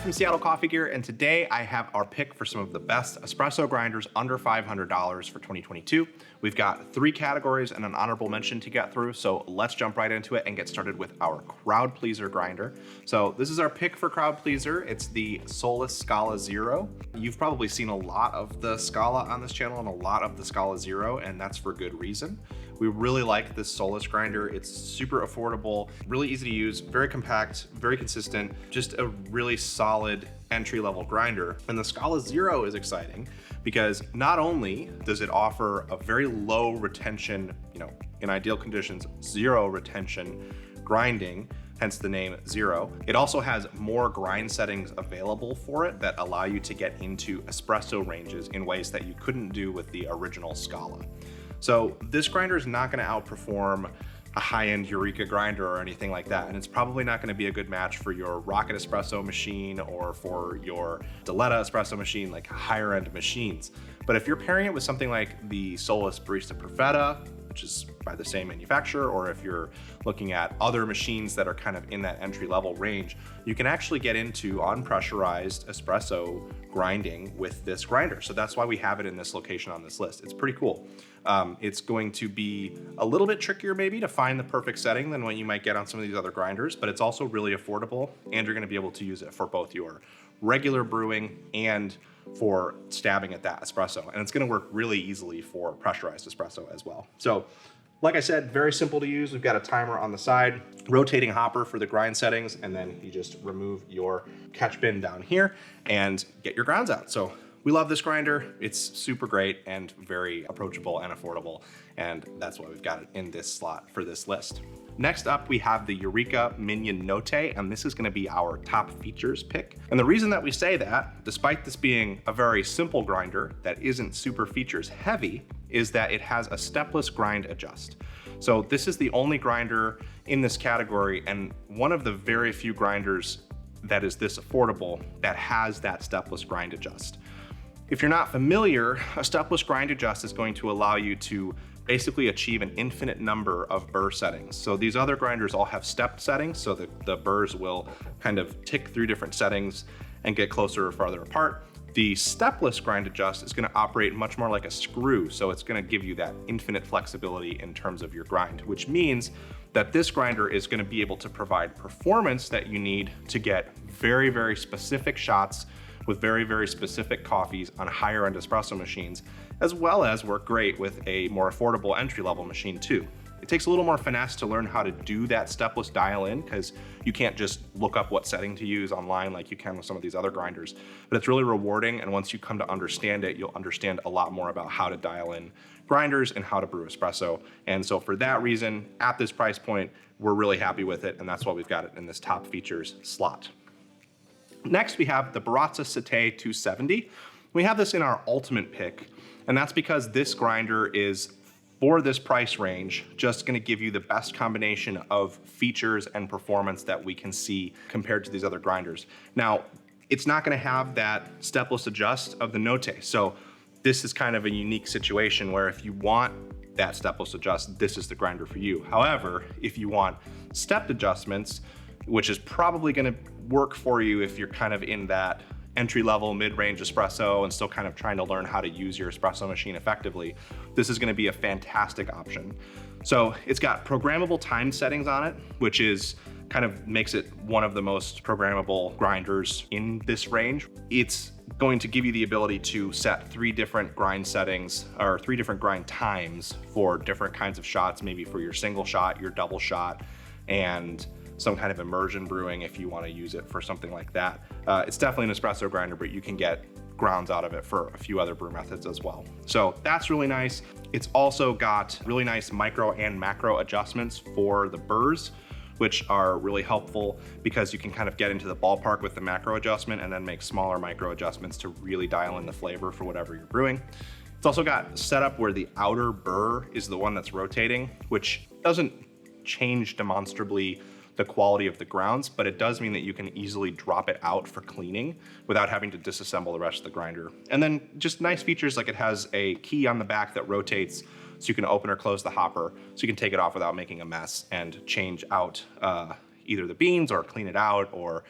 from Seattle Coffee Gear, and today I have our pick for some of the best espresso grinders under $500 for 2022. We've got 3 categories and an honorable mention to get through, so let's jump right into it and get started with our crowd pleaser grinder. So this is our pick for crowd pleaser. It's the Solis Scala Zero. You've probably seen a lot of the Scala on this channel and a lot of the Scala Zero, and that's for good reason. We really like this Solis grinder. It's super affordable, really easy to use, very compact, very consistent, just a really solid entry-level grinder. And the Scala Zero is exciting because not only does it offer a very low retention, in ideal conditions, 0 retention grinding, hence the name Zero. It also has more grind settings available for it that allow you to get into espresso ranges in ways that you couldn't do with the original Scala. So this grinder is not going to outperform a high-end Eureka grinder or anything like that. And it's probably not going to be a good match for your Rocket espresso machine or for your Diletta espresso machine, like higher-end machines. But if you're pairing it with something like the Solis Barista Perfetta, which is by the same manufacturer, or if you're looking at other machines that are kind of in that entry-level range, you can actually get into unpressurized espresso grinding with this grinder. So that's why we have it in this location on this list. It's pretty cool. It's going to be a little bit trickier maybe to find the perfect setting than what you might get on some of these other grinders, but it's also really affordable, and you're gonna be able to use it for both your regular brewing and for stabbing at that espresso. And it's gonna work really easily for pressurized espresso as well. So like I said, very simple to use. We've got a timer on the side, rotating hopper for the grind settings, and then you just remove your catch bin down here and get your grounds out. So we love this grinder. It's super great and very approachable and affordable. And that's why we've got it in this slot for this list. Next up, we have the Eureka Mignon Notte, and this is gonna be our top features pick. And the reason that we say that, despite this being a very simple grinder that isn't super features heavy, is that it has a stepless grind adjust. So this is the only grinder in this category and one of the very few grinders that is this affordable that has that stepless grind adjust. If you're not familiar, a stepless grind adjust is going to allow you to basically achieve an infinite number of burr settings. So these other grinders all have stepped settings, so the burrs will kind of tick through different settings and get closer or farther apart. The stepless grind adjust is gonna operate much more like a screw, so it's gonna give you that infinite flexibility in terms of your grind, which means that this grinder is gonna be able to provide performance that you need to get very, very specific shots with very, very specific coffees on higher end espresso machines, as well as work great with a more affordable entry-level machine too. It takes a little more finesse to learn how to do that stepless dial in, because you can't just look up what setting to use online like you can with some of these other grinders. But it's really rewarding, and once you come to understand it, you'll understand a lot more about how to dial in grinders and how to brew espresso. And so for that reason, at this price point, we're really happy with it, and that's why we've got it in this top features slot. Next, we have the Baratza Sette 270. We have this in our ultimate pick, and that's because this grinder is, for this price range, just gonna give you the best combination of features and performance that we can see compared to these other grinders. Now, it's not gonna have that stepless adjust of the Notte, so this is kind of a unique situation where if you want that stepless adjust, this is the grinder for you. However, if you want stepped adjustments, which is probably gonna work for you if you're kind of in that entry-level mid-range espresso and still kind of trying to learn how to use your espresso machine effectively, this is gonna be a fantastic option. So it's got programmable time settings on it, which is kind of makes it one of the most programmable grinders in this range. It's going to give you the ability to set 3 different grind settings, or 3 different grind times for different kinds of shots, maybe for your single shot, your double shot, and some kind of immersion brewing if you want to use it for something like that. It's definitely an espresso grinder, but you can get grounds out of it for a few other brew methods as well. So that's really nice. It's also got really nice micro and macro adjustments for the burrs, which are really helpful because you can kind of get into the ballpark with the macro adjustment and then make smaller micro adjustments to really dial in the flavor for whatever you're brewing. It's also got set up where the outer burr is the one that's rotating, which doesn't change demonstrably the quality of the grounds, but it does mean that you can easily drop it out for cleaning without having to disassemble the rest of the grinder. And then just nice features like it has a key on the back that rotates so you can open or close the hopper, so you can take it off without making a mess and change out either the beans or clean it out or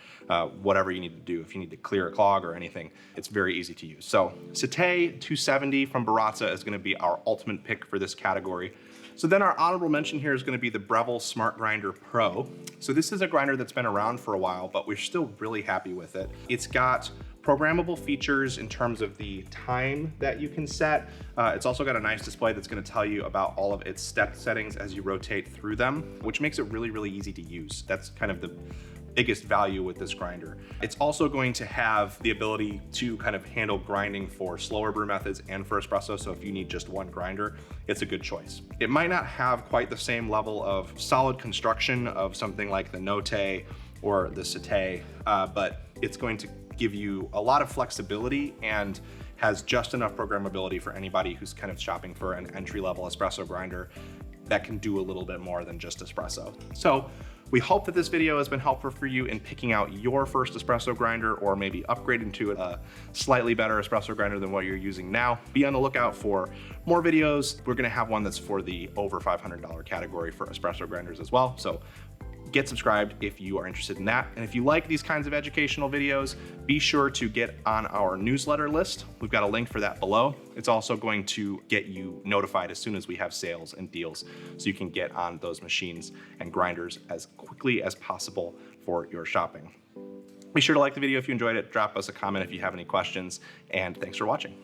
whatever you need to do. If you need to clear a clog or anything, it's very easy to use. So Sette 270 from Baratza is gonna be our ultimate pick for this category. So then our honorable mention here is gonna be the Breville Smart Grinder Pro. So this is a grinder that's been around for a while, but we're still really happy with it. It's got programmable features in terms of the time that you can set. It's also got a nice display that's gonna tell you about all of its step settings as you rotate through them, which makes it really, really easy to use. That's kind of the biggest value with this grinder. It's also going to have the ability to kind of handle grinding for slower brew methods and for espresso, so if you need just one grinder, it's a good choice. It might not have quite the same level of solid construction of something like the Notte or the Sette, but it's going to give you a lot of flexibility and has just enough programmability for anybody who's kind of shopping for an entry-level espresso grinder that can do a little bit more than just espresso. So we hope that this video has been helpful for you in picking out your first espresso grinder or maybe upgrading to a slightly better espresso grinder than what you're using now. Be on the lookout for more videos. We're gonna have one that's for the over $500 category for espresso grinders as well. So get subscribed if you are interested in that. And if you like these kinds of educational videos, be sure to get on our newsletter list. We've got a link for that below. It's also going to get you notified as soon as we have sales and deals, so you can get on those machines and grinders as quickly as possible for your shopping. Be sure to like the video if you enjoyed it, drop us a comment if you have any questions, and thanks for watching.